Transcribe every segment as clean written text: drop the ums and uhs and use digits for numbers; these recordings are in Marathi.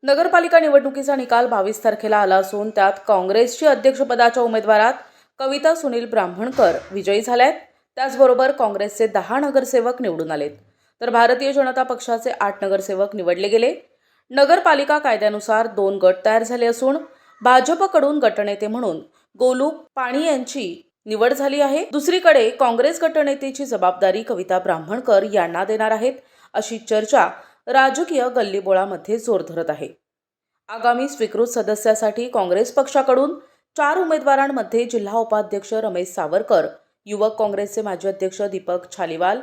नगरपालिका निवडणुकीचा निकाल 22 तारखेला आला असून त्यात काँग्रेसची अध्यक्षपदाच्या उमेदवारात कविता सुनील ब्राह्मणकर विजयी झाल्यात। त्याचबरोबर काँग्रेसचे 10 नगरसेवक निवडून आलेत, तर भारतीय जनता पक्षाचे 8 नगरसेवक निवडले गेले। नगरपालिका कायद्यानुसार 2 गट तयार झाले असून भाजपकडून गटनेते म्हणून गोलू पाणी यांची निवड झाली आहे। दुसरीकडे काँग्रेस गटनेतेची जबाबदारी कविता ब्राह्मणकर यांना देणार आहेत, अशी चर्चा राजकीय गल्लीबोळामध्ये जोर धरत आहे। आगामी स्वीकृत सदस्यासाठी काँग्रेस पक्षाकडून 4 उमेदवारांमध्ये जिल्हा उपाध्यक्ष रमेश सावरकर, युवक काँग्रेसचे माजी अध्यक्ष दीपक छालीवाल,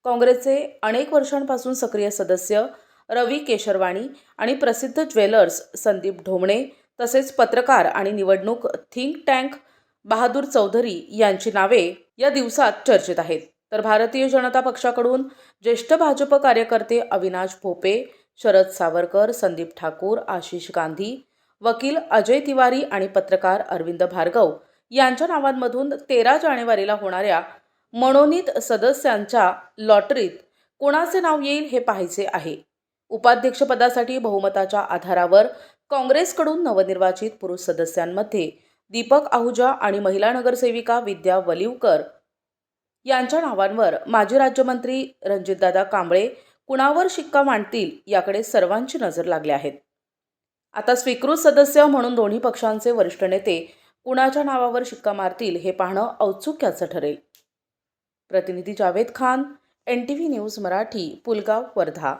काँग्रेसचे अनेक वर्षांपासून सक्रिय सदस्य रवी केशरवाणी आणि प्रसिद्ध ज्वेलर्स संदीप ढोमणे, तसेच पत्रकार आणि निवडणूक थिंक टँक बहादूर चौधरी यांची नावे या दिवसात चर्चेत आहेत। तर भारतीय जनता पक्षाकडून ज्येष्ठ भाजप कार्यकर्ते अविनाश भोपे, शरद सावरकर, संदीप ठाकूर, आशिष गांधी, वकील अजय तिवारी आणि पत्रकार अरविंद भार्गव यांच्या नावांमधून 13 जानेवारीला होणाऱ्या मनोनीत सदस्यांच्या लॉटरीत कोणाचे नाव येईल हे पाहायचे आहे। उपाध्यक्षपदासाठी बहुमताच्या आधारावर काँग्रेसकडून नवनिर्वाचित पुरुष सदस्यांमध्ये दीपक आहुजा आणि महिला नगरसेविका विद्या वलिवकर यांच्या नावांवर माजी राज्यमंत्री रणजितदादा कांबळे कुणावर शिक्का मांडतील याकडे सर्वांची नजर लागली आहे। आता स्वीकृत सदस्य म्हणून दोन्ही पक्षांचे वरिष्ठ नेते कुणाच्या नावावर शिक्का मारतील हे पाहणं औत्सुक्याचं ठरेल। प्रतिनिधी जावेद खान, NTV न्यूज मराठी, पुलगाव, वर्धा।